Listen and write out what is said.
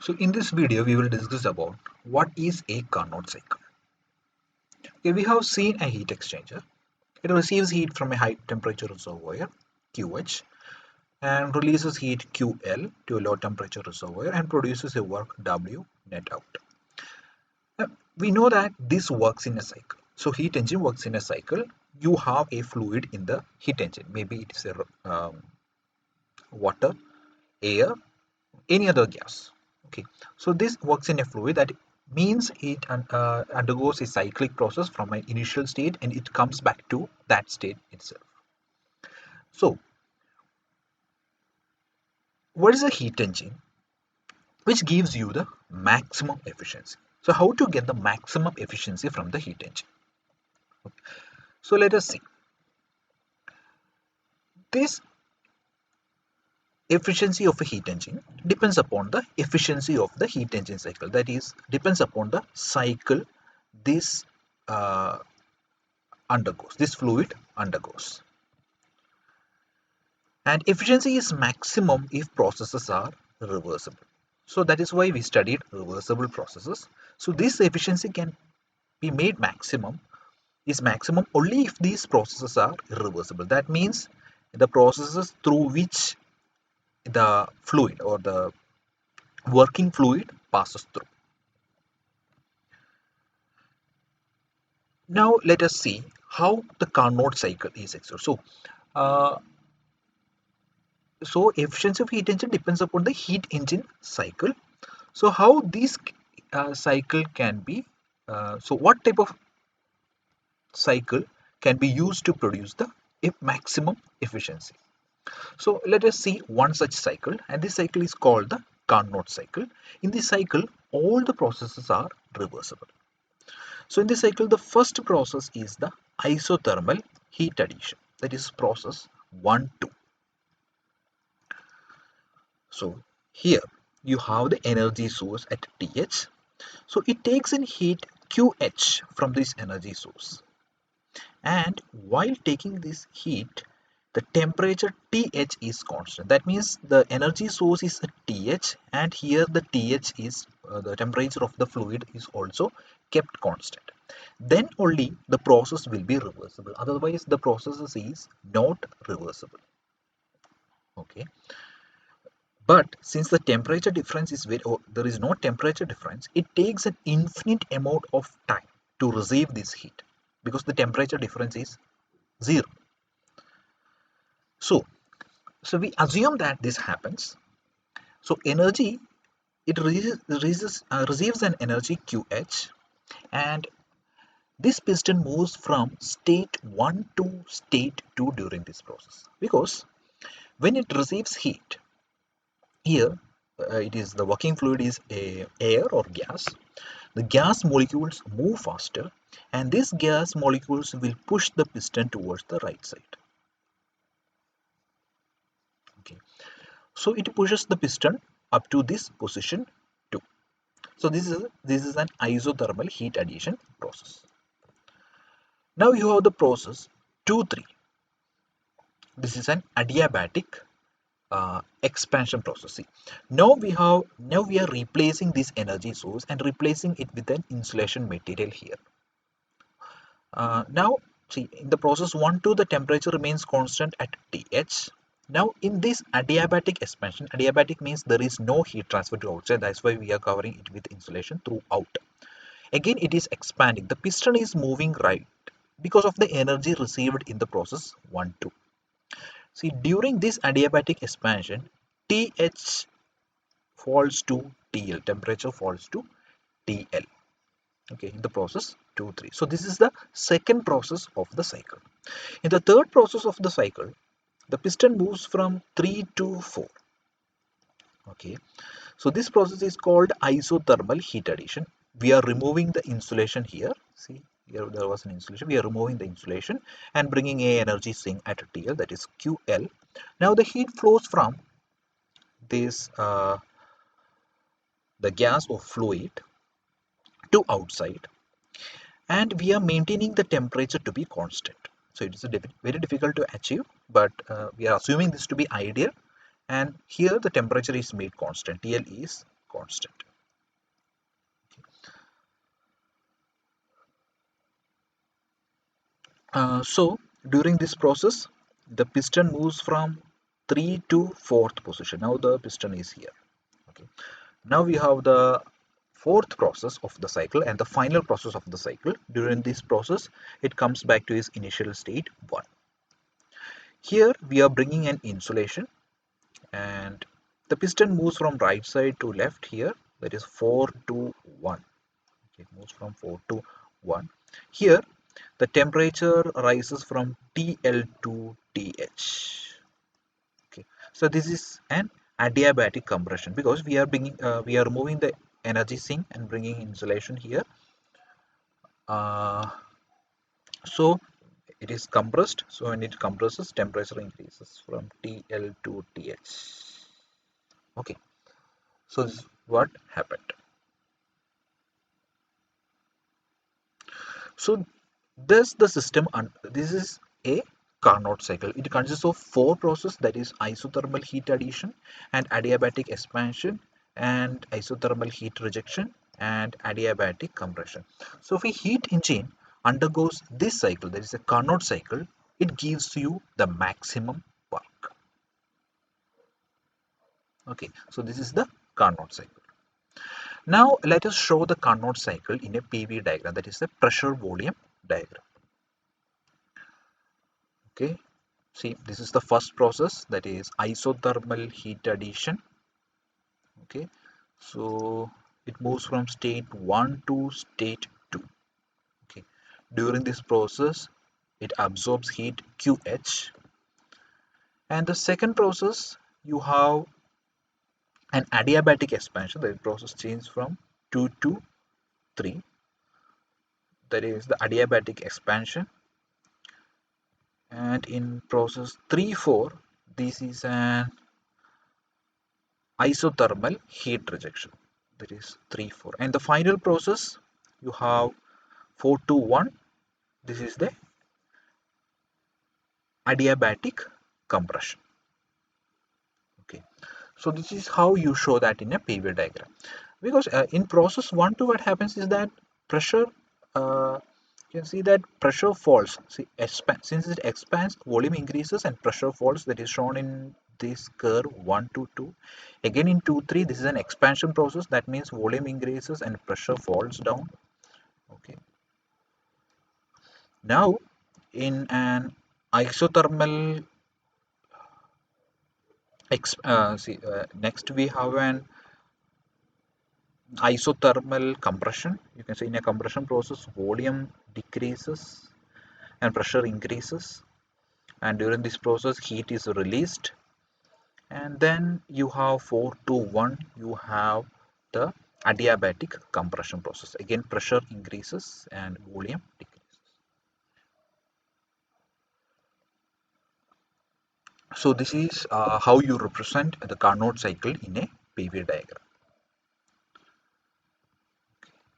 So in this video, we will discuss about what is a Carnot cycle. Okay, we have seen a heat exchanger. It receives heat from a high temperature reservoir, QH, and releases heat QL to a low temperature reservoir and produces a work W net out. Now, we know that this works in a cycle. So heat engine works in a cycle. You have a fluid in the heat engine. Maybe it is a water, air, any other gas. Okay, so this works in a fluid. That means it undergoes a cyclic process from an initial state and it comes back to that state itself. So what is a heat engine? Which gives you the maximum efficiency. So how to get the maximum efficiency from the heat engine? Okay. So let us see. This efficiency of a heat engine depends upon the efficiency of the heat engine cycle. That is, depends upon the cycle this this fluid undergoes. And efficiency is maximum if processes are reversible. So that is why we studied reversible processes. So this efficiency can be made maximum only if these processes are irreversible. That means the processes through which the fluid or the working fluid passes through. Now let us see how the Carnot cycle is exerted. Uh, so efficiency of heat engine depends upon the heat engine cycle. So how this cycle can be, so what type of cycle can be used to produce the maximum efficiency? So let us see one such cycle, and this cycle is called the Carnot cycle. In this cycle, all the processes are reversible. So in this cycle, the first process is the isothermal heat addition. That is process 1, 2. So here you have the energy source at TH. So it takes in heat QH from this energy source. And while taking this heat, the temperature TH is constant. That means the energy source is at TH, and here the TH is the temperature of the fluid is also kept constant. Then only the process will be reversible. Otherwise, the process is not reversible. Okay. But since the temperature difference is there is no temperature difference, it takes an infinite amount of time to receive this heat because the temperature difference is zero. So we assume that this happens. So energy, it receives an energy QH, and this piston moves from state 1 to state 2 during this process, because when it receives heat, here it is the working fluid is air or gas. The gas molecules move faster, and these gas molecules will push the piston towards the right side. Okay, so it pushes the piston up to this position 2. So this is an isothermal heat addition process. Now you have the process 2, 3. This is an adiabatic expansion process. See, now we are replacing this energy source and replacing it with an insulation material here. Now see, in the process 1, 2, the temperature remains constant at TH. Now in this adiabatic expansion, adiabatic means there is no heat transfer to outside. That's why we are covering it with insulation throughout. Again, it is expanding. The piston is moving right because of the energy received in the process 1, 2. See, during this adiabatic expansion, TH falls to TL, temperature falls to TL. Okay, in the process 2, 3. So this is the second process of the cycle. In the third process of the cycle, the piston moves from 3 to 4. Okay, so this process is called isothermal heat addition. We are removing the insulation here. See, here there was an insulation. We are removing the insulation and bringing a energy sink at TL, that is QL. Now the heat flows from this the gas or fluid to outside, and we are maintaining the temperature to be constant. So it is very difficult to achieve, but we are assuming this to be ideal, and here the temperature is made constant. TL is constant. So during this process, the piston moves from 3 to 4th position. Now the piston is here. Okay. Now we have the fourth process of the cycle and the final process of the cycle. During this process, it comes back to its initial state 1. Here we are bringing an insulation and the piston moves from right side to left here, that is 4 to 1. Okay, it moves from 4 to 1. Here the temperature rises from TL to TH. Okay, so this is an adiabatic compression because we are removing the energy sink and bringing insulation here. So it is compressed. So when it compresses, temperature increases from TL to TH. Okay, so this is what happened. So this the system, this is a Carnot cycle. It consists of four processes, that is isothermal heat addition and adiabatic expansion and isothermal heat rejection and adiabatic compression. So if a heat engine undergoes this cycle, that is a Carnot cycle, it gives you the maximum work. Okay, so this is the Carnot cycle. Now let us show the Carnot cycle in a PV diagram, that is the pressure volume diagram. Okay, see, this is the first process, that is isothermal heat addition. Okay, so it moves from state 1 to state 2. Okay, during this process it absorbs heat QH, and the second process you have an adiabatic expansion. The process changes from 2 to 3, that is the adiabatic expansion. And in process 3-4, this is an isothermal heat rejection, that is 3-4. And the final process you have 4 to 1, this is the adiabatic compression. Okay, so this is how you show that in a PV diagram, because in process 1 to what happens is that pressure, you can see that pressure falls. See, since it expands, volume increases and pressure falls, that is shown in this curve 1 to 2. Again in 2-3, this is an expansion process, that means volume increases and pressure falls down. Okay, now in an isothermal next we have an isothermal compression. You can say in a compression process, volume decreases and pressure increases, and during this process heat is released, and then you have 4 to 1, you have the adiabatic compression process. Again pressure increases and volume decreases. So this is how you represent the Carnot cycle in a PV diagram.